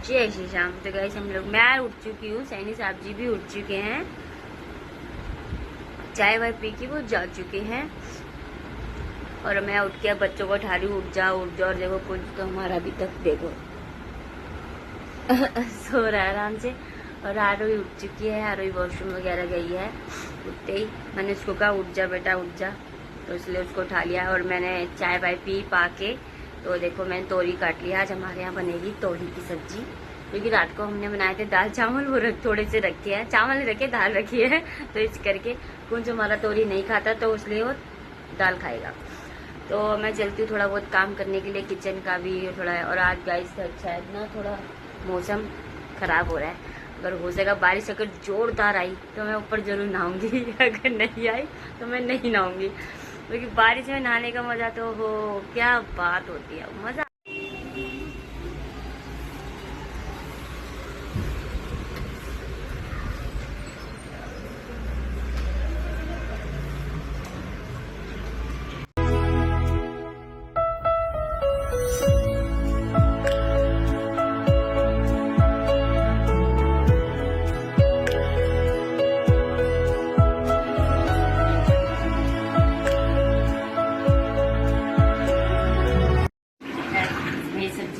जय श्री राम। तो गाइस हम लोग, मैं उठ चुकी हूँ, सैनी साहब जी भी उठ चुके हैं, चाय वाय पी के वो जा चुके हैं और मैं उठ के बच्चों को उठा रही हूँ। उठ जाओ उठ जाओ। और देखो कुछ तो हमारा अभी तक देखो सो रहा है आराम से। और आरोही उठ चुकी है, आरोही वॉशरूम वगैरह गई है। उठते ही मैंने उसको कहा उठ जा बेटा उठ जा, तो इसलिए उसको उठा लिया। और मैंने चाय वाय पी पा के तो देखो मैंने तोरी काट लिया। आज हमारे यहाँ बनेगी तोरी की सब्जी, क्योंकि रात को हमने बनाए थे दाल चावल, वो थोड़े से रखे हैं, चावल नहीं रखे दाल रखी है। तो इस करके कुछ हमारा तोरी नहीं खाता तो इसलिए वो दाल खाएगा। तो मैं चलती हूँ थोड़ा बहुत काम करने के लिए, किचन का भी थोड़ा है। और आज गाइस शायद ना थोड़ा मौसम खराब हो रहा है, अगर हो सकेगा बारिश अगर जोरदार आई तो मैं ऊपर जरूर नहाऊंगी। अगर नहीं आई तो मैं नहीं नहाऊंगी, क्योंकि बारिश में नहाने का मजा तो हो क्या बात होती है, मजा।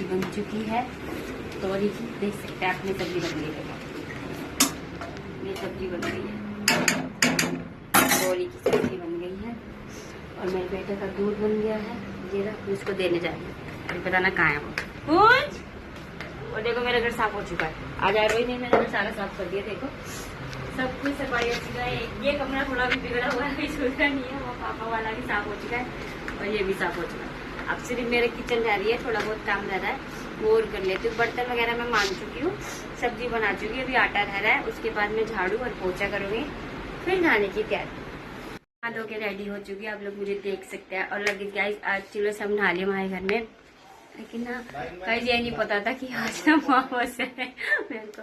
बन चुकी है तोरी की, देख सकते हैं अपनी सब्जी बन गई है। ये सब्जी बन गई है, तोरी की सब्जी बन गई है। और मेरे बेटे का दूध बन गया है, ये रख इसको देने जाएंगे, अभी पता ना कहाँ है वो। और देखो मेरा घर साफ हो चुका है। आज आ रही नहीं, मैंने घर सारा साफ कर दिया। देखो सब कुछ सफाई हो चुका है। ये कमरा थोड़ा भी बिगड़ा हुआ है, सुधरा नहीं है, वो पापा वाला भी साफ हो चुका है और ये भी साफ हो चुका है। अब सिर्फ मेरे किचन रह रही है, थोड़ा बहुत काम रह रहा है, वो और कर लेती हूँ। बर्तन वगैरह मैं मान चुकी हूँ, सब्जी बना चुकी हूँ, अभी आटा रह रहा है। उसके बाद मैं झाड़ू और पोछा करूँगी, फिर नहाने की तैयारी। नहा धो के रेडी हो चुकी है, आप लोग मुझे देख सकते हैं। और लगे गाइस आज चलो सब नहा लिया हमारे घर में, लेकिन ना गाइस ये नहीं पता था कि आज ना अमावस है। मेरे को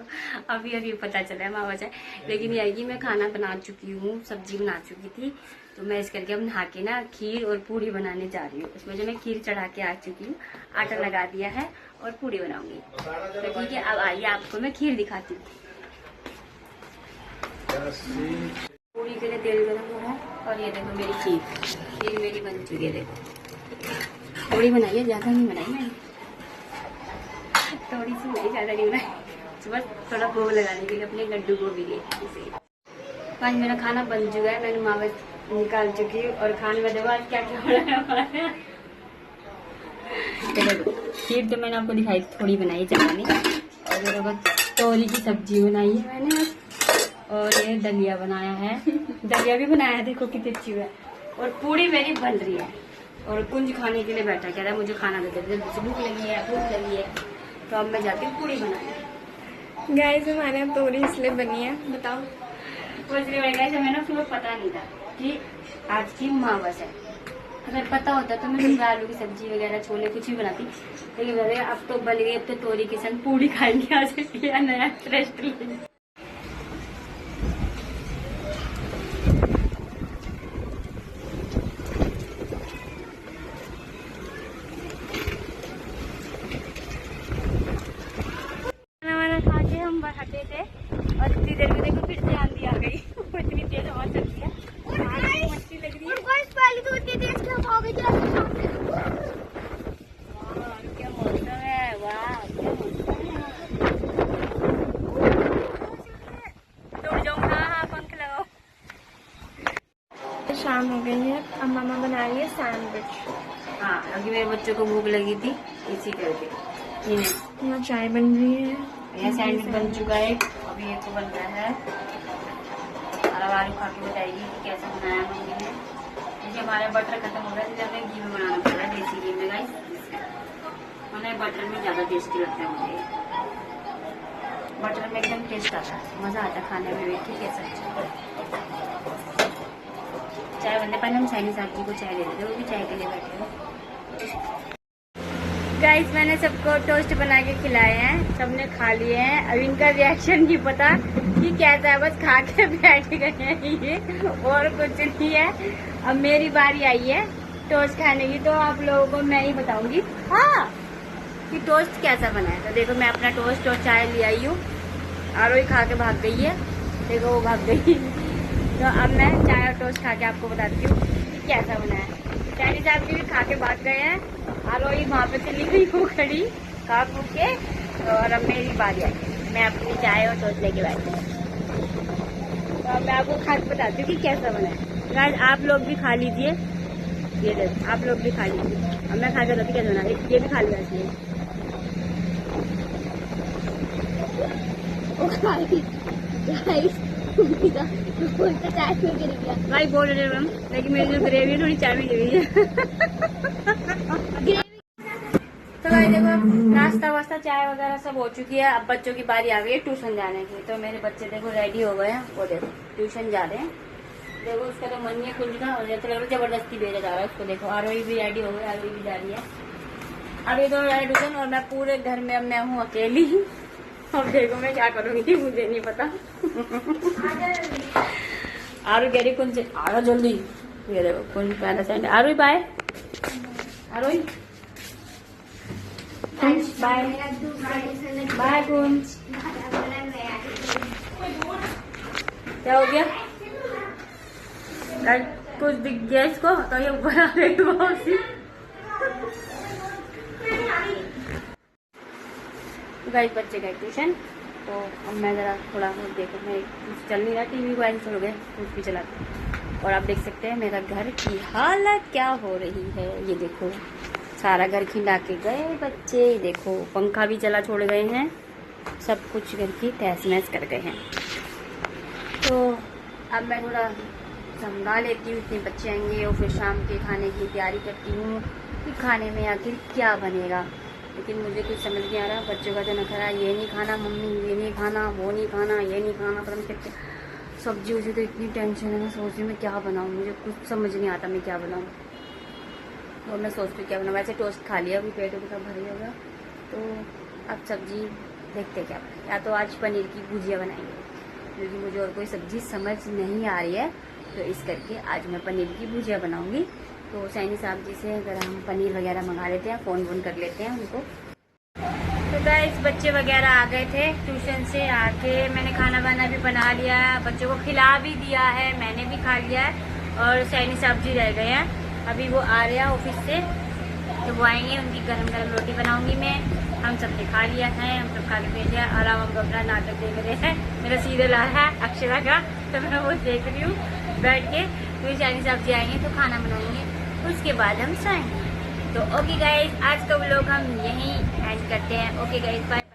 अभी अभी पता चला है अमावस है। लेकिन ये कि मैं खाना बना चुकी हूँ, सब्जी बना चुकी थी, तो मैं इस करके अब नहा के ना खीर और पूड़ी बनाने जा रही हूँ। उसमें जो मैं खीर चढ़ा के आ चुकी हूँ, आटा लगा दिया है और पूड़ी बनाऊंगी। तो ठीक है, अब आइए आपको मैं खीर दिखाती हूँ। पूड़ी के लिए तेल गर्म हो रहा है और ये देखो मेरी खीर मेरी बन चुकी है। देखो थोड़ी बनाई है, ज्यादा नहीं बनाई मैंने, थोड़ी सी बनाई, ज्यादा नहीं बनाई, बस थोड़ा भोग लगाने के लिए अपने लड्डू को भी लिए। आज मेरा खाना बन चुका है, मैंने मावत निकाल चुकी हूँ। और खाने में देखो आज क्या क्या हो रहा है हमारे। खीर तो मैंने आपको दिखाई थोड़ी बनाई ज्यादा नहीं। और देखो तोरी की सब्जी बनाई है मैंने आज, और ये दलिया बनाया है, दलिया भी बनाया है, देखो कितनी अच्छी है। और पूड़ी मेरी बन रही है और कुंज खाने के लिए बैठा, कह रहा है मुझे खाना दे दे, भूख लगी है। तो अब मैं जाती हूँ पूड़ी बनाने। गाइस हमारे यहाँ तोरी इसलिए बनी है, बताओ कुछ नहीं बनेगा, हमें ना फिर पता नहीं था कि आज की अमावस है। अगर पता होता तो मैं आलू की सब्जी वगैरह छोले कुछ भी बनाती, लेकिन अब तो बन गई, अब तो तोरी के संग पूड़ी खाएंगे आज, किया नया टेस्ट लेंगे। हम हटे थे और इतनी देर में देखो फिर से आंधी आ गई। इतनी तेज हवा चल रही है, मस्ती लग रही है। पहले तो इतनी तेज क्या हो गई, क्या मौसम है, वाह क्या मौसम है। दौड़ जाऊँ, हाँ पंख लगाओ। शाम हो गई है, अब मामा बना रही है सैंडविच। हाँ अभी मेरे बच्चों को भूख लगी थी, इसी करके यहाँ चाय बन रही है, यह सैंडविच बन चुका है, अभी एक को बन रहा है। और अब आलू खा के बताएगी कि कैसे बनाया मम्मी ने। देखिए हमारा बटर खत्म हो रहा है, इसलिए हमें घी में बनाना पड़ रहा है, देसी घी में गाइस। हमें बटर में ज्यादा टेस्टी लगता है, मुझे बटर में एकदम टेस्ट आता है, मजा आता है खाने में भी। ठीक है सर, चाय बनने पहले हम सैनी साहब जी को चाय दे देते, वो भी चाय के लिए बैठे हैं। गाइस मैंने सबको टोस्ट बना के खिलाए हैं, सबने खा लिए हैं। अब इनका रिएक्शन नहीं पता कि कैसा है, बस खा के बैठ गए हैं ये, और कुछ नहीं है। अब मेरी बारी आई है टोस्ट खाने की, तो आप लोगों को मैं ही बताऊंगी। हाँ कि टोस्ट कैसा बना है। तो देखो मैं अपना टोस्ट और चाय ले आई हूँ, आरोही खा के भाग गई है, देखो वो भाग गई। तो अब मैं चाय और टोस्ट खा के आपको बताती हूँ कि कैसा बना है। चाइनी साहब जी भी खा के भाग गए हैं, आरोही वहाँ पे चली गई वो खड़ी खा खू के, और अब मेरी बारी आई, मैं अपनी चाय और टोस्ट लेके बैठी हूँ। तो अब मैं आपको खा के बताती हूँ कि कैसा बना है। गाइस आप लोग भी खा लीजिए, ये देखो आप लोग भी खा लीजिए। अब मैं खा के बताती हूँ कैसा बना, ये भी खा लिया इसलिए भाई बोल रहे हम, लेकिन मेरी जो ग्रेवी है थोड़ी चाय में गिरी है। तो भाई देखो नाश्ता वास्ता चाय वगैरह सब हो चुकी है। अब बच्चों की बारी आ गई है ट्यूशन जाने की। तो मेरे बच्चे देखो रेडी हो गए हैं, वो देखो ट्यूशन जा रहे हैं। देखो उसका तो मन नहीं है खुद का, और तो लग रहा जबरदस्ती भेजा जा रहा है उसको। देखो आरोही भी रेडी हो गई, आरोही भी जा रही है। अब ये दोनों रेडी ट्यूशन, और मैं पूरे घर में अब मैं हूँ अकेली। अब देखो मैं क्या करूंगी मुझे नहीं पता। आरोही कह रही कौन से आ रहा जल्दी, ये देखो कौन पहला सैंड। आरोही बाय, आरोही बाय बाय कुंज। क्या हो गया कुछ दिख गया इसको, तो ये ऊपर आ गई वापसी। गाइस बच्चे गए ट्यूशन, तो अब मैं जरा थोड़ा देखो, मैं कुछ चल नहीं रहा, टीवी को ऐसे हो गए कुछ भी चलाते। और आप देख सकते हैं मेरा घर की हालत क्या हो रही है। ये देखो सारा घर खिला के गए बच्चे, देखो पंखा भी चला छोड़ गए हैं, सब कुछ घर की तहस नहस कर गए हैं। तो अब मैं थोड़ा संभाल लेती हूँ, इतने बच्चे आएंगे और फिर शाम के खाने की तैयारी करती हूँ कि खाने में आखिर क्या बनेगा। लेकिन मुझे कुछ समझ नहीं आ रहा, बच्चों का तो नखरा, ये नहीं खाना मम्मी, ये नहीं खाना, वो नहीं खाना, ये नहीं खाना, पता नहीं क्या सब्जी उसी। तो इतनी टेंशन है, मैं सोच रही हूँ मैं क्या बनाऊँ, मुझे कुछ समझ नहीं आता मैं क्या बनाऊँ। और मैं सोचती हूँ क्या बनाऊँ। वैसे टोस्ट खा लिया, अभी पेट का भर होगा। तो अब सब्जी देखते क्या बनाए, या तो आज पनीर की भुजिया बनाएंगे, क्योंकि मुझे और कोई सब्जी समझ नहीं आ रही है। तो इस करके आज मैं पनीर की भुजिया बनाऊंगी। तो चाइनी साहब जी से अगर हम पनीर वगैरह मंगा लेते हैं, फ़ोन वोन कर लेते हैं उनको। तो गाइस बच्चे वगैरह आ गए थे ट्यूशन से, आके मैंने खाना वाना भी बना लिया, बच्चों को खिला भी दिया है, मैंने भी खा लिया है। और चाइनी साहब जी रह गए हैं, अभी वो आ रहे हैं ऑफिस से, तो वो आएंगे, उनकी गरम गरम रोटी बनाऊंगी मैं। हम सब ने खा लिया है, हम सब खा के भेजा है, और अब हम अपना नाटक देख रहे हैं। मेरा सीरियल आ रहा है अक्षरा का, तो मैं वो देख रही हूँ बैठ के। फिर चाइनी साहब जी आएंगे तो खाना बनाएंगे, उसके बाद हम सोएंगे। तो ओके गाइस, आज का व्लॉग हम यहीं एंड करते हैं। Okay guys bye.